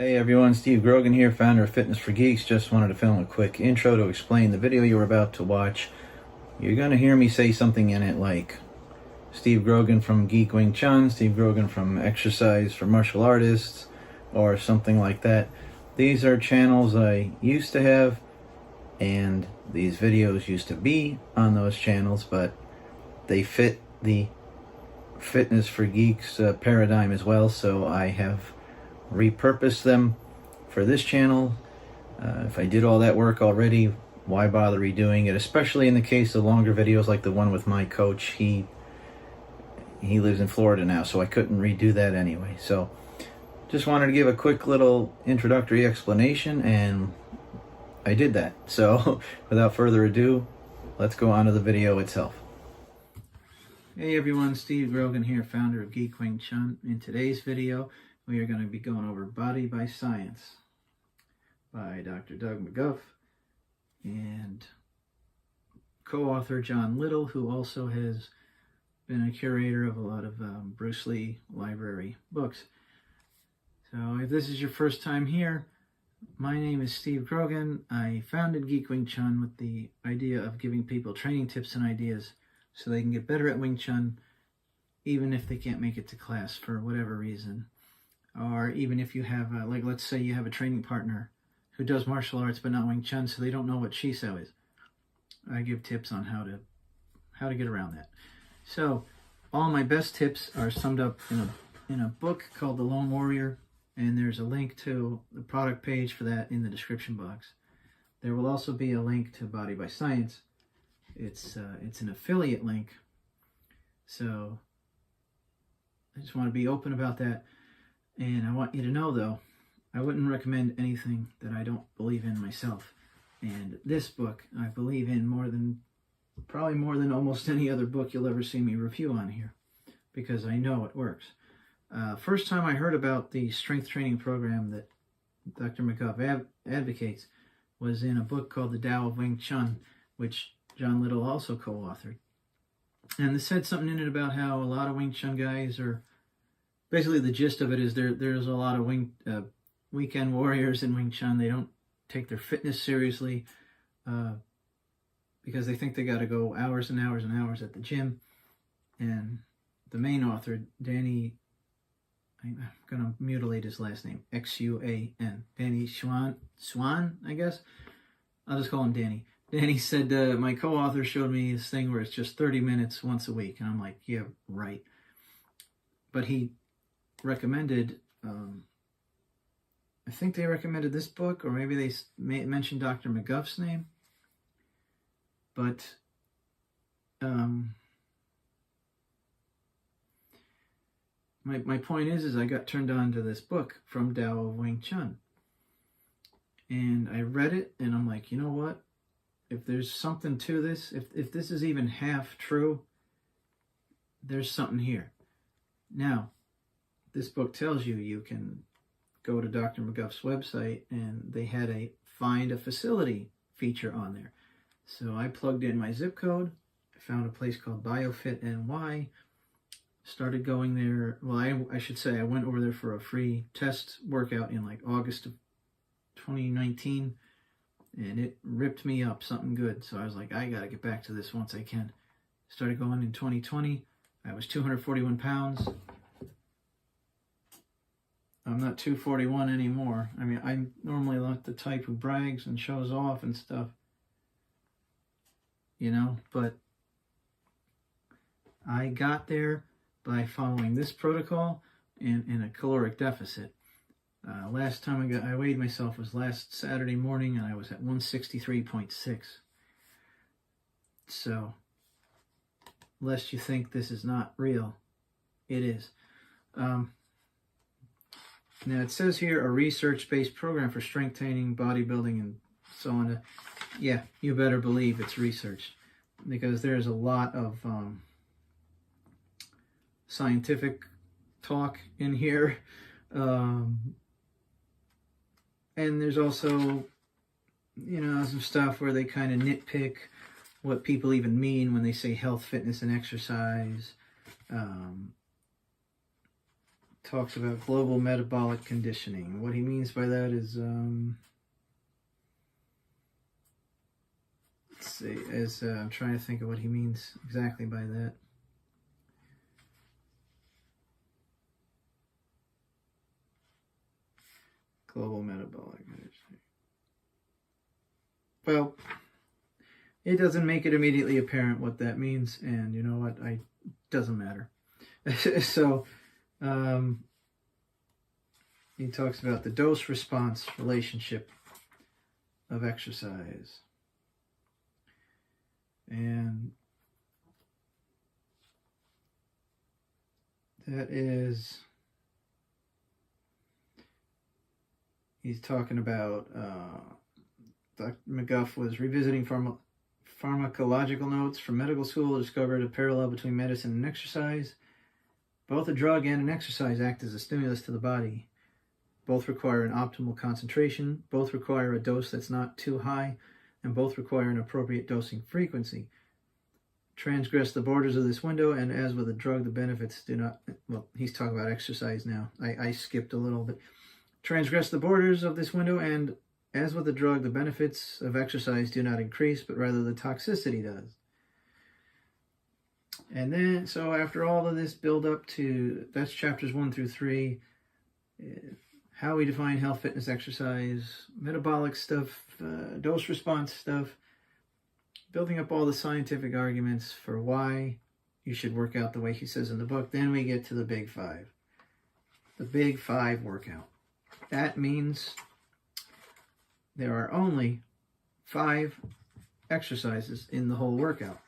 Hey everyone, Steve Grogan here, founder of Fitness for Geeks. Just wanted to film a quick intro to explain the video you were about to watch. You're going to hear me say something in it like Steve Grogan from Geek Wing Chun, Steve Grogan from Exercise for Martial Artists, or something like that. These are channels I used to have, and these videos used to be on those channels, but they fit the Fitness for Geeks paradigm as well, so I have repurpose them for this channel. If I did all that work already, why bother redoing it, especially in the case of longer videos like the one with my coach. He lives in Florida now, so I couldn't redo that anyway. So just wanted to give a quick little introductory explanation, and I did that. So without further ado, let's go on to the video itself. Hey everyone, Steve Grogan here, founder of Geek Wing Chun. In today's video, we are going to be going over Body by Science by Dr. Doug McGuff and co-author John Little, who also has been a curator of a lot of Bruce Lee library books. So if this is your first time here, my name is Steve Grogan. I founded Geek Wing Chun with the idea of giving people training tips and ideas so they can get better at Wing Chun, even if they can't make it to class for whatever reason. Or even if you have, like let's say you have a training partner who does martial arts but not Wing Chun, so they don't know what Shiso is. I give tips on how to get around that. So all my best tips are summed up in a book called The Lone Warrior, and there's a link to the product page for that in the description box. There will also be a link to Body by Science. It's an affiliate link, so I just want to be open about that. And I want you to know, though, I wouldn't recommend anything that I don't believe in myself. And this book, I believe in probably more than almost any other book you'll ever see me review on here, because I know it works. First time I heard about the strength training program that Dr. McGuff advocates was in a book called The Tao of Wing Chun, which John Little also co-authored. And it said something in it about how a lot of Wing Chun guys are, basically the gist of it is there's a lot of weekend warriors in Wing Chun. They don't take their fitness seriously because they think they got to go hours and hours and hours at the gym. And the main author, Danny, I'm going to mutilate his last name, Xuan, Danny Swan, I guess. I'll just call him Danny. Danny said, my co-author showed me this thing where it's just 30 minutes once a week. And I'm like, yeah, right. But he recommended, I think they recommended this book, or maybe they mentioned Dr. McGuff's name. But my point is I got turned on to this book from Tao of Wing Chun. And I read it, and I'm like, you know what? If there's something to this, if this is even half true, there's something here. Now, this book tells you can go to Dr. McGuff's website, and they had a find a facility feature on there. So I plugged in my zip code, found a place called BioFit NY, started going there. Well, I should say I went over there for a free test workout in like August of 2019, and it ripped me up something good. So I was like, I got to get back to this once I can. Started going in 2020. I was 241 pounds. I'm not 241 anymore. I mean, I'm normally not the type who brags and shows off and stuff, you know, but I got there by following this protocol in a caloric deficit. Last time I weighed myself was last Saturday morning, and I was at 163.6. So, lest you think this is not real, it is. Now it says here a research-based program for strength training, bodybuilding, and so on. Yeah, you better believe it's research, because there's a lot of scientific talk in here. And there's also, you know, some stuff where they kind of nitpick what people even mean when they say health, fitness, and exercise. talks about global metabolic conditioning. What he means by that is, let's see, I'm trying to think of what he means exactly by that. Global metabolic conditioning. Well, it doesn't make it immediately apparent what that means, and you know what? It doesn't matter. So, he talks about the dose-response relationship of exercise. And that is, he's talking about, Dr. McGuff was revisiting pharmacological notes from medical school, discovered a parallel between medicine and exercise. Both a drug and an exercise act as a stimulus to the body. Both require an optimal concentration, both require a dose that's not too high, and both require an appropriate dosing frequency. Transgress the borders of this window, and as with a drug, the benefits do not... Well, he's talking about exercise now. I skipped a little bit. Transgress the borders of this window, and as with the drug, the benefits of exercise do not increase, but rather the toxicity does. And then, so after all of this build up to, that's chapters 1 through 3, how we define health, fitness, exercise, metabolic stuff, dose response stuff, building up all the scientific arguments for why you should work out the way he says in the book. Then we get to the big 5. The big 5 workout. That means there are only 5 exercises in the whole workout.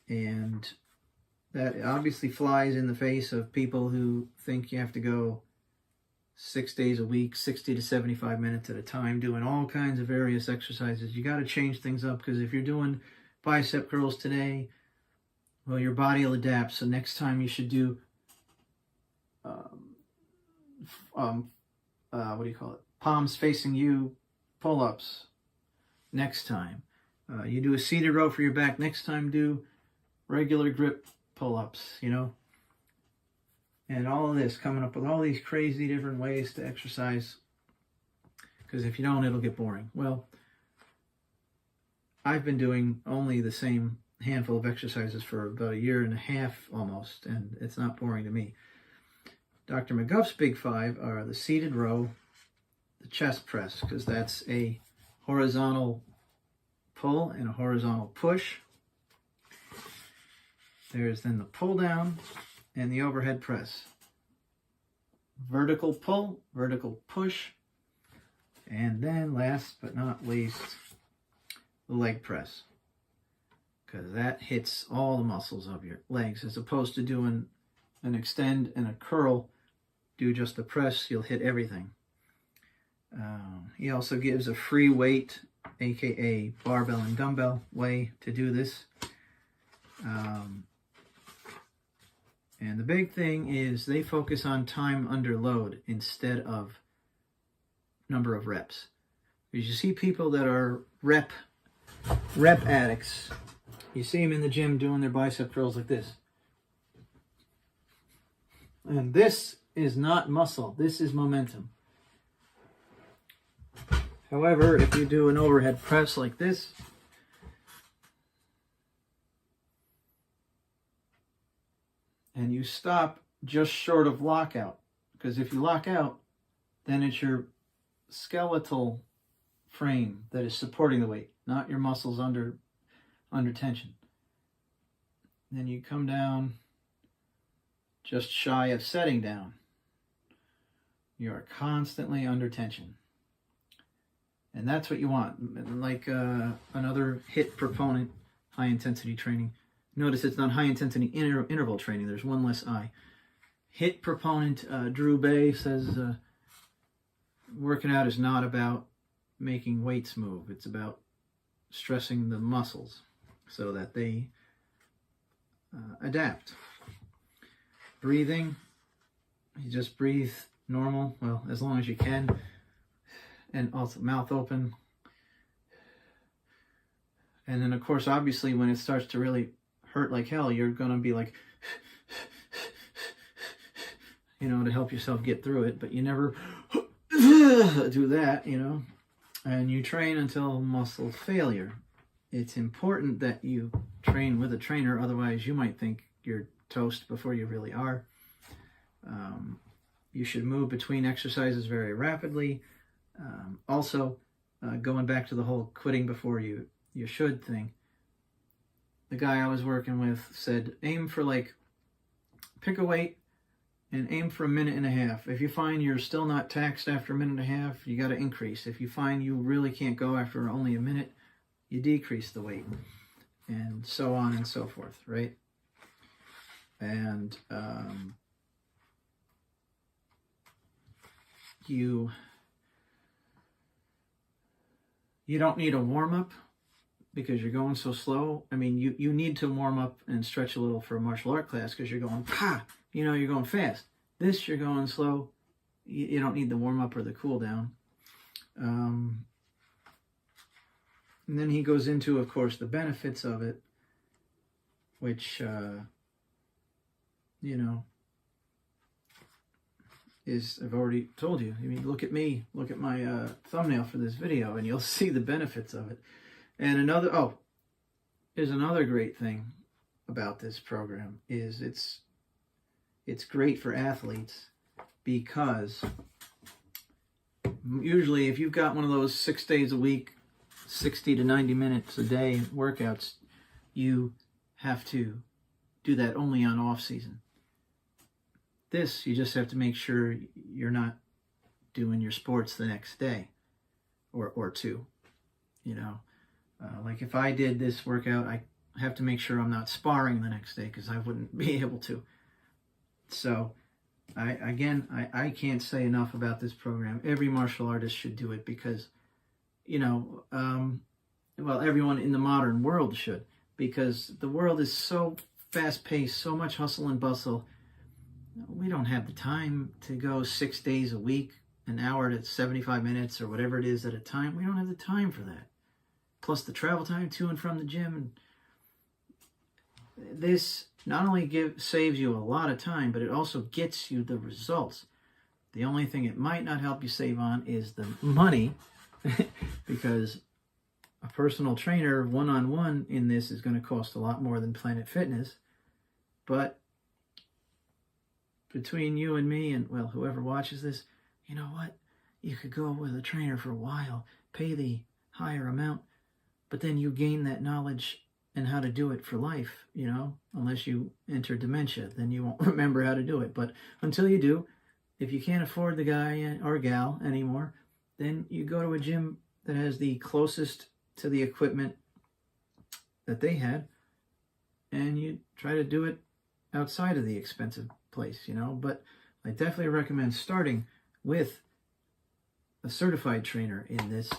And that obviously flies in the face of people who think you have to go 6 days a week, 60 to 75 minutes at a time, doing all kinds of various exercises. You got to change things up, because if you're doing bicep curls today, well, your body will adapt. So next time you should do, what do you call it? Palms facing you, pull-ups next time. You do a seated row for your back. Next time, do regular grip pull-ups, you know. And all of this, coming up with all these crazy different ways to exercise. Because if you don't, it'll get boring. Well, I've been doing only the same handful of exercises for about 1.5 years almost, and it's not boring to me. Dr. McGuff's big 5 are the seated row, the chest press, because that's a horizontal pull and a horizontal push. There's then the pull down and the overhead press. Vertical pull, vertical push, and then last but not least, the leg press. Because that hits all the muscles of your legs, as opposed to doing an extend and a curl. Do just the press, you'll hit everything. He also gives a free weight, aka barbell and dumbbell way to do this. And the big thing is they focus on time under load instead of number of reps. Because you see people that are rep addicts. You see them in the gym doing their bicep curls like this. And this is not muscle. This is momentum. However, if you do an overhead press like this, and you stop just short of lockout, because if you lock out, then it's your skeletal frame that is supporting the weight, not your muscles under tension. Then you come down just shy of setting down. You are constantly under tension. And that's what you want. Like another HIIT proponent, high intensity training. Notice it's not high intensity interval training. There's one less I. HIIT proponent Drew Bay says working out is not about making weights move. It's about stressing the muscles so that they adapt. Breathing, you just breathe normal, well, as long as you can, and also mouth open. And then, of course, obviously, when it starts to really hurt like hell, you're going to be like, you know, to help yourself get through it, but you never do that, you know, and you train until muscle failure. It's important that you train with a trainer, otherwise you might think you're toast before you really are. You should move between exercises very rapidly. Also, going back to the whole quitting before you should thing, the guy I was working with said, aim for pick a weight and aim for 1.5 minutes. If you find you're still not taxed after 1.5 minutes, you got to increase. If you find you really can't go after only 1 minute, you decrease the weight, and so on and so forth, right? And you don't need a warm-up because you're going so slow. I mean, you need to warm up and stretch a little for a martial art class because you're going, you know, you're going fast. This, you're going slow. You don't need the warm-up or the cool-down. And then he goes into, of course, the benefits of it, which, you know, is, I've already told you. I mean, look at me, look at my thumbnail for this video, and you'll see the benefits of it. And there's another great thing about this program is it's great for athletes because usually if you've got one of those 6 days a week, 60 to 90 minutes a day workouts, you have to do that only on off season. This, you just have to make sure you're not doing your sports the next day or two, you know. Like if I did this workout, I have to make sure I'm not sparring the next day because I wouldn't be able to. So, I can't say enough about this program. Every martial artist should do it because, you know, well, everyone in the modern world should, because the world is so fast-paced, so much hustle and bustle. We don't have the time to go 6 days a week, an hour to 75 minutes or whatever it is at a time. We don't have the time for that. Plus the travel time to and from the gym. And this not only saves you a lot of time, but it also gets you the results. The only thing it might not help you save on is the money, because a personal trainer one-on-one in this is going to cost a lot more than Planet Fitness. But between you and me and, well, whoever watches this, you know what? You could go with a trainer for a while, pay the higher amount, but then you gain that knowledge and how to do it for life, you know, unless you enter dementia, then you won't remember how to do it. But until you do, if you can't afford the guy or gal anymore, then you go to a gym that has the closest to the equipment that they had, and you try to do it outside of the expensive place, you know. But I definitely recommend starting with a certified trainer in this.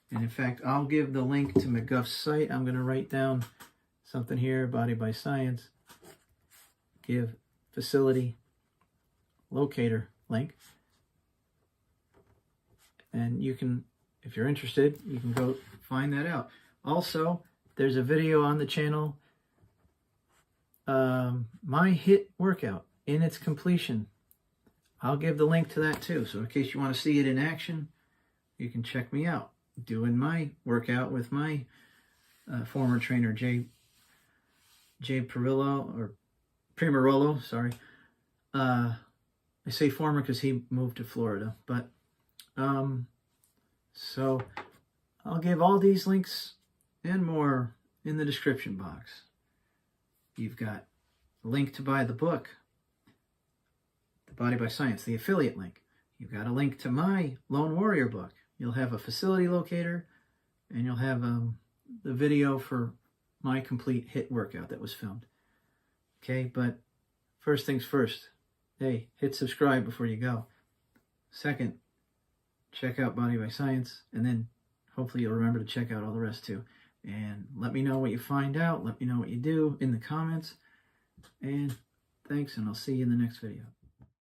And in fact, I'll give the link to McGuff's site. I'm going to write down something here, Body by Science. Give facility locator link. And you can, if you're interested, you can go find that out. Also, there's a video on the channel, my HIIT workout in its completion. I'll give the link to that too. So in case you want to see it in action, you can check me out doing my workout with my former trainer, Jay Primarolo, sorry. I say former because he moved to Florida, but so I'll give all these links and more in the description box. You've got a link to buy the book, The Body by Science, the affiliate link. You've got a link to my Lone Warrior book. You'll have a facility locator, and you'll have the video for my complete HIIT workout that was filmed. Okay, but first things first. Hey, hit subscribe before you go. Second, check out Body by Science, and then hopefully you'll remember to check out all the rest too. And let me know what you find out. Let me know what you do in the comments. And thanks, and I'll see you in the next video.